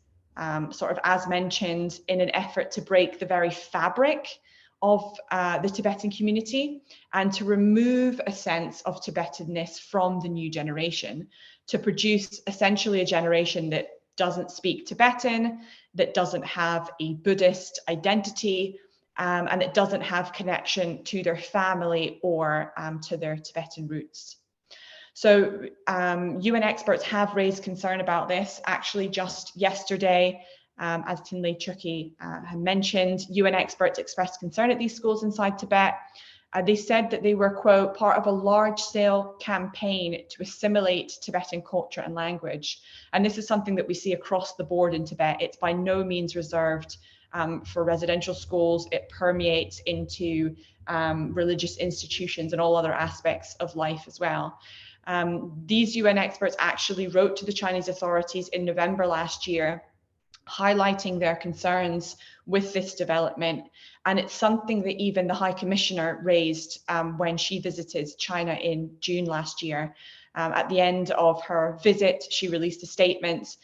sort of as mentioned, in an effort to break the very fabric of the Tibetan community and to remove a sense of Tibetanness from the new generation, to produce essentially a generation that doesn't speak Tibetan, that doesn't have a Buddhist identity, and that doesn't have connection to their family or to their Tibetan roots. So UN experts have raised concern about this. Actually, just yesterday, as Tinley Chuki had mentioned, UN experts expressed concern at these schools inside Tibet. They said that they were, quote, part of a large-scale campaign to assimilate Tibetan culture and language. And this is something that we see across the board in Tibet. It's by no means reserved for residential schools. It permeates into religious institutions and all other aspects of life as well. These UN experts actually wrote to the Chinese authorities in November last year, highlighting their concerns with this development. And it's something that even the High Commissioner raised when she visited China in June last year. At the end of her visit, she released a statement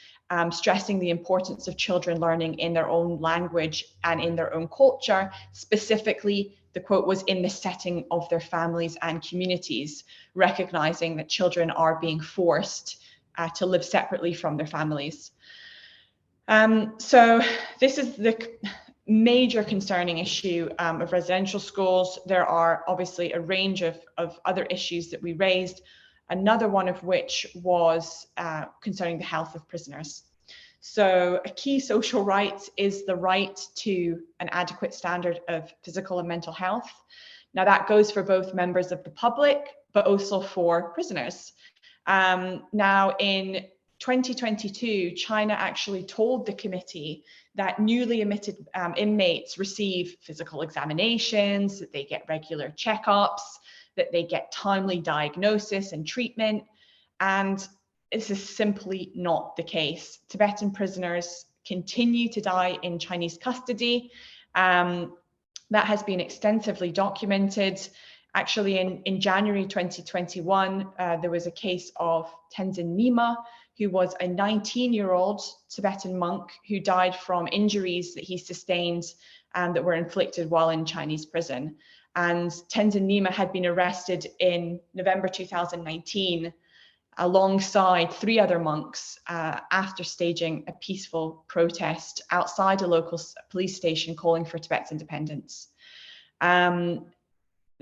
stressing the importance of children learning in their own language and in their own culture. Specifically, the quote was, in the setting of their families and communities, recognizing that children are being forced to live separately from their families. So this is the major concerning issue of residential schools. There are obviously a range of other issues that we raised, another one of which was concerning the health of prisoners. So a key social right is the right to an adequate standard of physical and mental health. Now that goes for both members of the public, but also for prisoners. Now in 2022, China actually told the committee that newly admitted inmates receive physical examinations, that they get regular checkups, that they get timely diagnosis and treatment. And this is simply not the case. Tibetan prisoners continue to die in Chinese custody. That has been extensively documented. Actually, in January 2021, there was a case of Tenzin Nyima, who was a 19-year-old Tibetan monk who died from injuries that he sustained and that were inflicted while in Chinese prison. And Tenzin Nyima had been arrested in November 2019 alongside 3 other monks after staging a peaceful protest outside a local police station calling for Tibet's independence.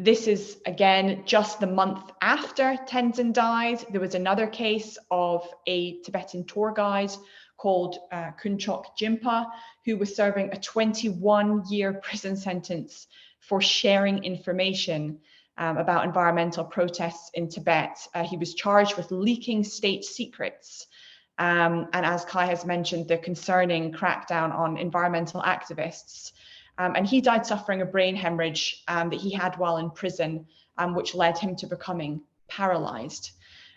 This is, again, just the month after Tenzin died. There was another case of a Tibetan tour guide called Kunchok Jimpa, who was serving a 21-year prison sentence for sharing information about environmental protests in Tibet. He was charged with leaking state secrets. And as Kai has mentioned, the concerning crackdown on environmental activists. And he died suffering a brain hemorrhage that he had while in prison, which led him to becoming paralyzed.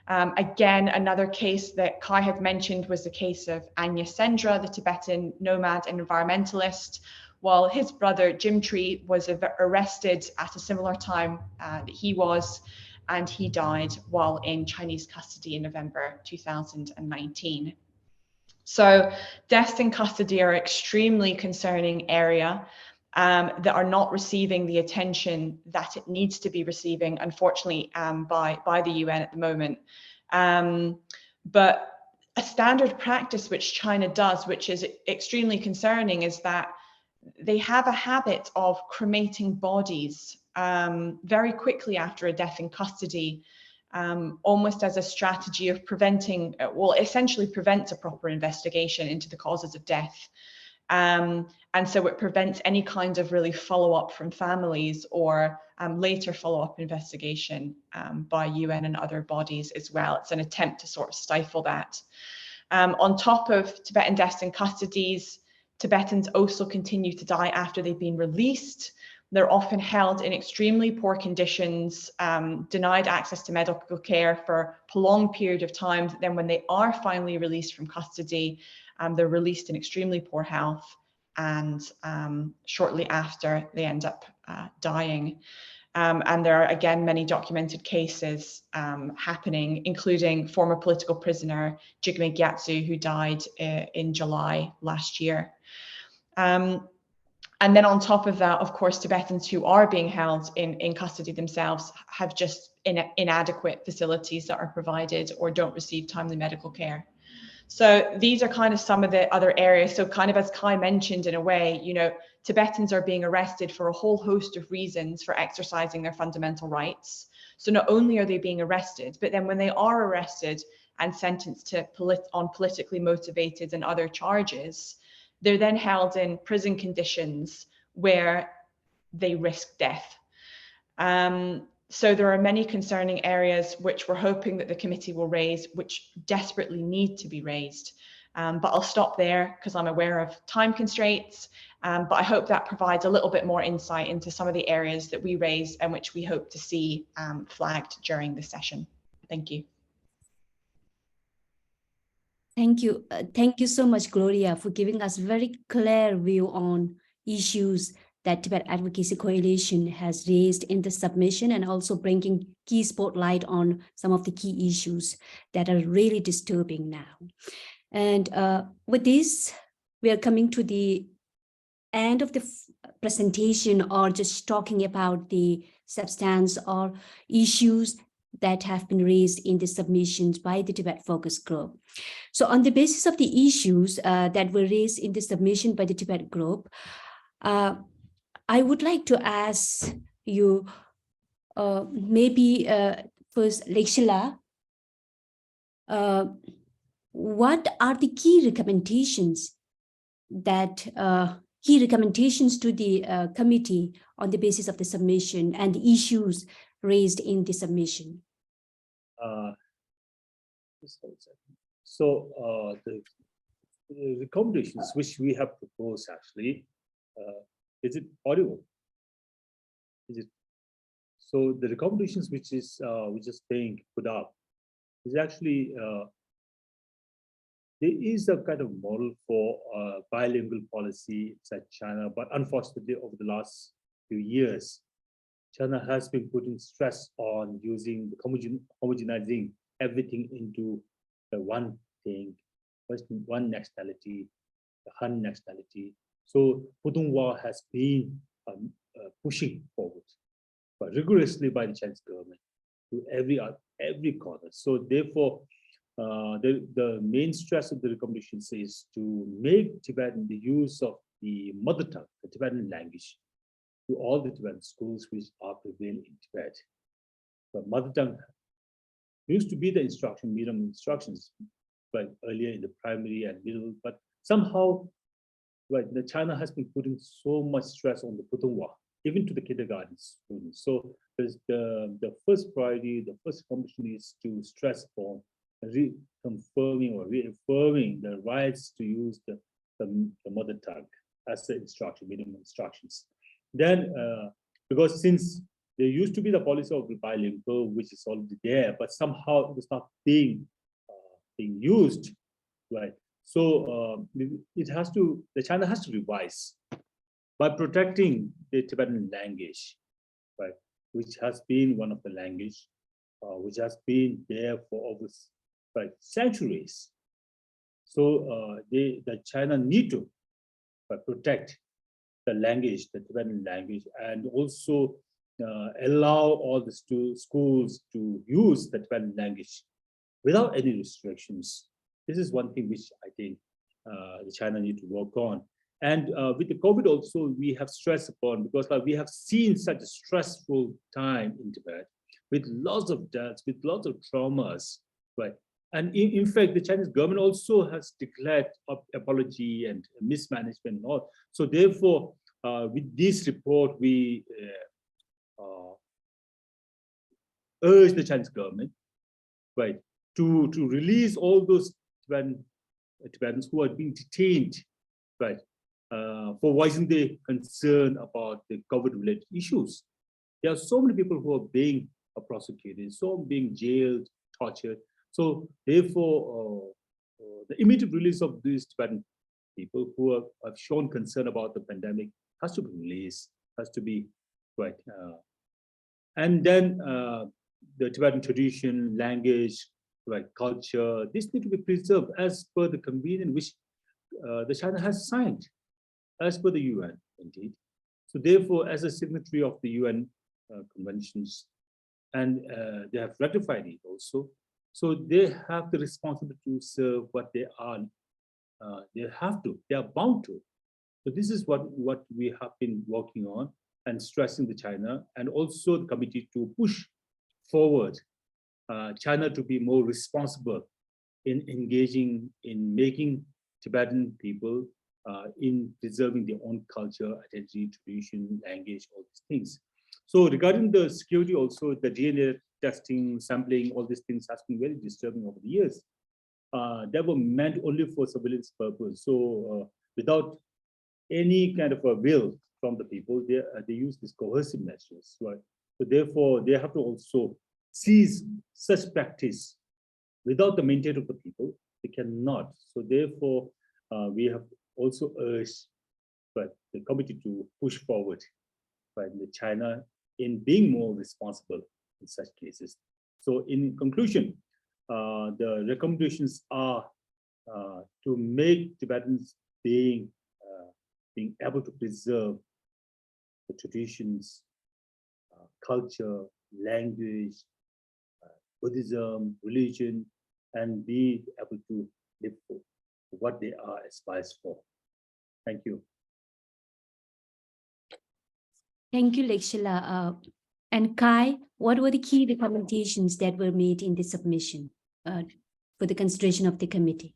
Again, another case that Kai had mentioned was the case of Anya Sendra, the Tibetan nomad and environmentalist, while his brother Jimtree was arrested at a similar time that he was, and he died while in Chinese custody in November 2019. So deaths in custody are an extremely concerning area that are not receiving the attention that it needs to be receiving, unfortunately, by the UN at the moment. But a standard practice which China does, which is extremely concerning, is that they have a habit of cremating bodies very quickly after a death in custody, almost as a strategy of preventing, well, essentially prevents a proper investigation into the causes of death. And so it prevents any kind of really follow-up from families or later follow-up investigation by UN and other bodies as well. It's an attempt to sort of stifle that. On top of Tibetan deaths in custodies, Tibetans also continue to die after they've been released. They're often held in extremely poor conditions, denied access to medical care for a prolonged period of time. Then when they are finally released from custody, they're released in extremely poor health, and shortly after they end up dying. And there are, again, many documented cases happening, including former political prisoner Jigme Gyatso, who died in July last year. And then on top of that, of course, Tibetans who are being held in custody themselves have just inadequate facilities that are provided or don't receive timely medical care. So these are kind of some of the other areas. So kind of as Kai mentioned, in a way, you know, Tibetans are being arrested for a whole host of reasons for exercising their fundamental rights. So not only are they being arrested, but then when they are arrested and sentenced to on politically motivated and other charges, they're then held in prison conditions where they risk death. So there are many concerning areas which we're hoping that the committee will raise, which desperately need to be raised. But I'll stop there because I'm aware of time constraints. But I hope that provides a little bit more insight into some of the areas that we raised and which we hope to see flagged during this session. Thank you. Thank you. Thank you so much, Gloria, for giving us very clear view on issues that Tibet Advocacy Coalition has raised in the submission, and also bringing key spotlight on some of the key issues that are really disturbing now. And with this, we are coming to the end of the presentation, or just talking about the substance or issues that have been raised in the submissions by the Tibet Focus Group. So on the basis of the issues that were raised in the submission by the Tibet Group, I would like to ask you, maybe first, Lekshila, what are the key recommendations to the committee on the basis of the submission and the issues raised in the submission? So the recommendations which we have proposed, actually, is it audible? Is it? So the recommendations which is being put up is actually there is a kind of model for bilingual policy inside China, but unfortunately over the last few years, China has been putting stress on using homogenizing everything into one thing, one nationality, the Han nationality. So Pudungwa has been pushing forward, but rigorously by the Chinese government to every corner. So therefore, the main stress of the recommendations is to make Tibetan the use of the mother tongue, the Tibetan language, to all the Tibetan schools which are prevailing in Tibet. The mother tongue used to be the instruction, medium instructions, but earlier in the primary and middle, but somehow, right, the China has been putting so much stress on the Putonghua, even to the kindergarten students. So there's the first priority, the first commission is to stress upon reconfirming or reaffirming the rights to use the mother tongue as the instruction, minimum instructions. Then, because since there used to be the policy of bilingual, which is already there, but somehow it was not being used, right? So the China has to revise by protecting the Tibetan language, right, which has been one of the language which has been there for over centuries. So the China need to protect the language, the Tibetan language, and also allow all the schools to use the Tibetan language without any restrictions. This is one thing which I think the China need to work on. And with the COVID also, we have stressed upon, because we have seen such a stressful time in Tibet with lots of deaths, with lots of traumas, right? And in fact, the Chinese government also has declared apology and mismanagement and all. So therefore, with this report, we urge the Chinese government, right, to release all those Tibetans who are being detained, right, for voicing their concern about the COVID-related issues. There are so many people who are being prosecuted, so being jailed, tortured. So therefore, the immediate release of these Tibetan people who have shown concern about the pandemic has to be released, has to be, right. And then the Tibetan tradition, language, right, culture, this need to be preserved as per the convention which the China has signed, as per the UN, indeed. So therefore, as a signatory of the UN conventions, and they have ratified it also, so they have the responsibility to serve what they are. They are bound to. So this is what we have been working on and stressing the China, and also the committee to push forward China to be more responsible in engaging in making Tibetan people in preserving their own culture, identity, tradition, language, all these things. So regarding the security also, the DNA testing, sampling, all these things has been very disturbing over the years. They were meant only for surveillance purpose. So without any kind of a will from the people, they use these coercive measures, right? So therefore, they have to also cease such practice without the mandate of the people. They cannot. So therefore, we have also urged the committee to push forward in China in being more responsible in such cases. So in conclusion, the recommendations are to make Tibetans being able to preserve the traditions, culture, language, Buddhism, religion, and be able to live for what they are aspires for. Thank you. Thank you, Lekshila. And Kai, what were the key recommendations that were made in the submission for the consideration of the committee?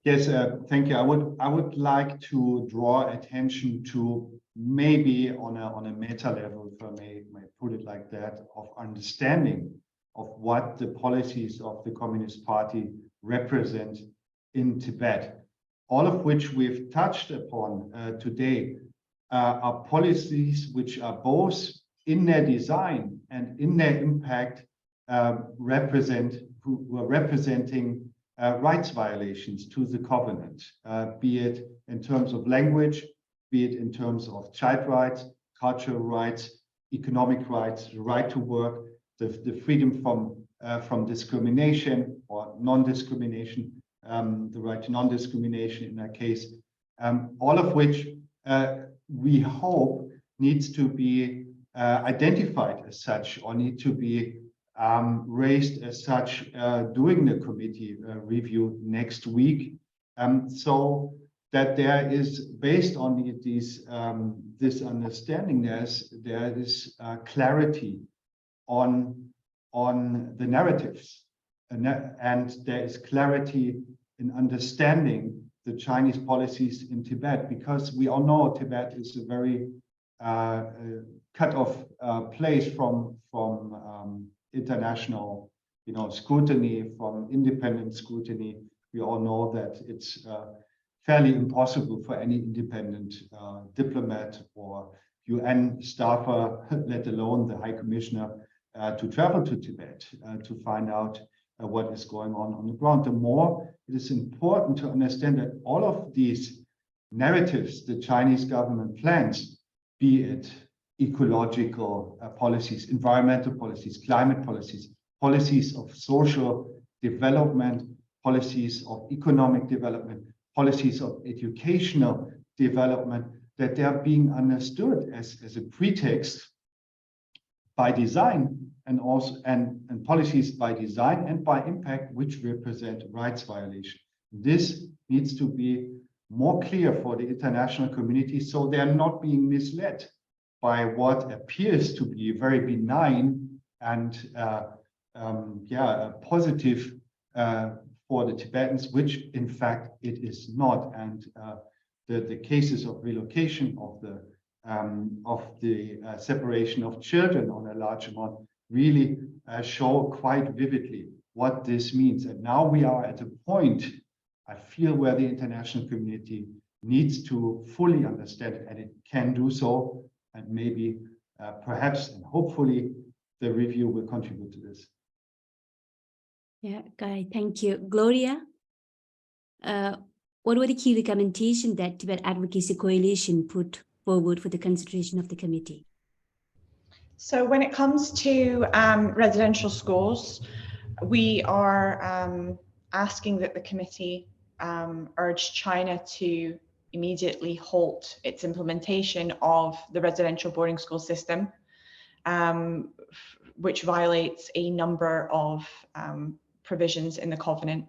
Yes, thank you. I would like to draw attention to maybe on a meta level, if I may put it like that, of understanding of what the policies of the Communist Party represent in Tibet, all of which we've touched upon today, are policies which are both in their design and in their impact who are representing rights violations to the covenant, be it in terms of language, be it in terms of child rights, cultural rights, economic rights, the right to work, the freedom from discrimination or non-discrimination, the right to non-discrimination in that case, all of which we hope needs to be identified as such, or need to be raised as such during the committee review next week. So that there is, based on this understanding, there is clarity on the narratives, and there is clarity in understanding the Chinese policies in Tibet, because we all know Tibet is a very cut off place from international, scrutiny, from independent scrutiny. We all know that it's fairly impossible for any independent diplomat or UN staffer, let alone the High Commissioner, to travel to Tibet to find out what is going on the ground. The more it is important to understand that all of these narratives the Chinese government plans, be it ecological policies, environmental policies, climate policies, policies of social development, policies of economic development, policies of educational development, that they are being understood as a pretext by design, and also and policies by design and by impact, which represent rights violation. This needs to be more clear for the international community, so they are not being misled by what appears to be very benign and positive for the Tibetans, which in fact it is not. And the cases of relocation, of the separation of children on a large amount, really show quite vividly what this means. And now we are at a point, I feel, where the international community needs to fully understand it, and it can do so. And maybe, perhaps, and hopefully, the review will contribute to this. Yeah, Guy, thank you. Gloria, what were the key recommendations that Tibet Advocacy Coalition put forward for the consideration of the committee? So when it comes to residential schools, we are asking that the committee urge China to immediately halt its implementation of the residential boarding school system, which violates a number of provisions in the covenant,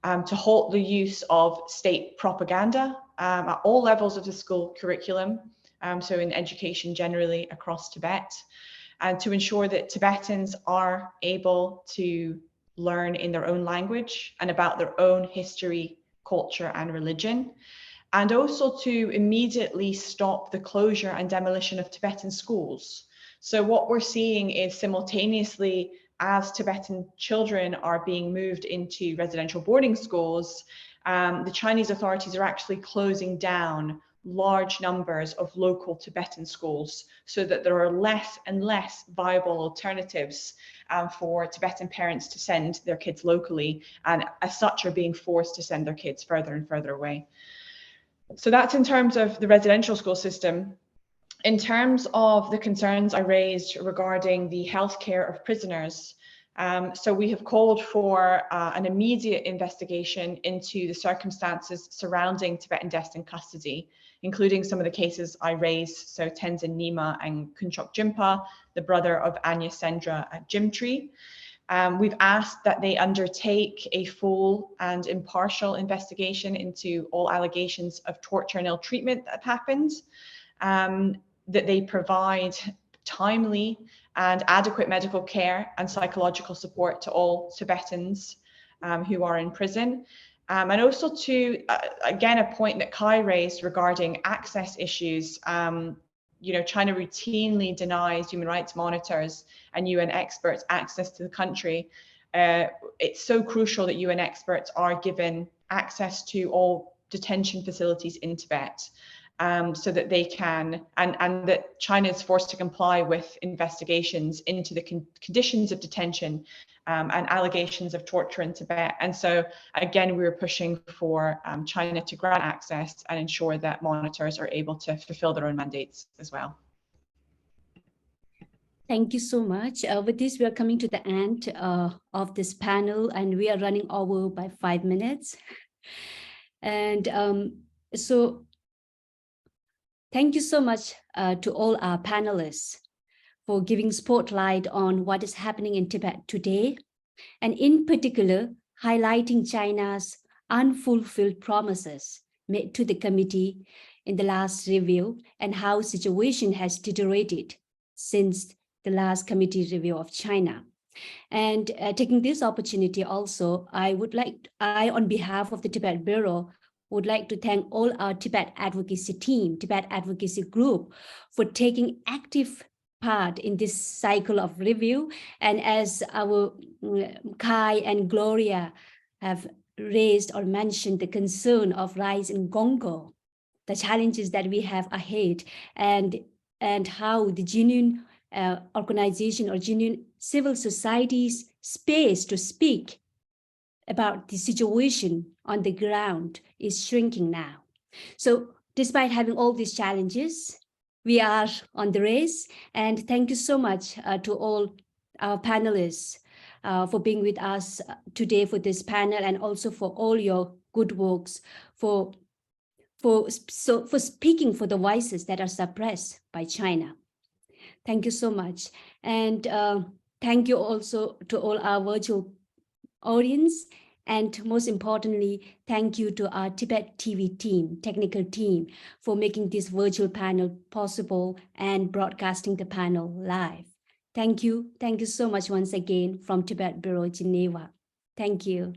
to halt the use of state propaganda at all levels of the school curriculum, so in education generally across Tibet, and to ensure that Tibetans are able to learn in their own language and about their own history, culture, and religion, and also to immediately stop the closure and demolition of Tibetan schools. So what we're seeing is, simultaneously as Tibetan children are being moved into residential boarding schools, the Chinese authorities are actually closing down large numbers of local Tibetan schools, so that there are less and less viable alternatives for Tibetan parents to send their kids locally, and as such are being forced to send their kids further and further away. So that's in terms of the residential school system. In terms of the concerns I raised regarding the healthcare of prisoners, so we have called for an immediate investigation into the circumstances surrounding Tibetan deaths in custody, including some of the cases I raised, so Tenzin Nyima and Kunchok Jimpa, the brother of Anya Sendra at Jimtree. We've asked that they undertake a full and impartial investigation into all allegations of torture and ill treatment that happened, that they provide timely and adequate medical care and psychological support to all Tibetans who are in prison. And also to, again, a point that Kai raised regarding access issues. China routinely denies human rights monitors and UN experts access to the country. It's so crucial that UN experts are given access to all detention facilities in Tibet, so that they can, and that China is forced to comply with investigations into the conditions of detention and allegations of torture in Tibet. And so, again, we were pushing for China to grant access and ensure that monitors are able to fulfill their own mandates as well. Thank you so much. With this, we are coming to the end of this panel, and we are running over by 5 minutes. And so thank you so much to all our panelists for giving spotlight on what is happening in Tibet today, and in particular, highlighting China's unfulfilled promises made to the committee in the last review and how situation has deteriorated since the last committee review of China. And taking this opportunity also, I, on behalf of the Tibet Bureau, would like to thank all our Tibet advocacy team, Tibet advocacy group, for taking active part in this cycle of review. And as our Kai and Gloria have raised or mentioned the concern of rise in Congo, the challenges that we have ahead, and how the genuine organization or genuine civil society's space to speak about the situation on the ground is shrinking now. So despite having all these challenges, we are on the race. And thank you so much to all our panelists for being with us today for this panel, and also for all your good works, for speaking for the voices that are suppressed by China. Thank you so much. And thank you also to all our virtual audience. And most importantly, thank you to our Tibettv team, technical team, for making this virtual panel possible and broadcasting the panel live. Thank you. Thank you so much once again from Tibet Bureau, Geneva. Thank you.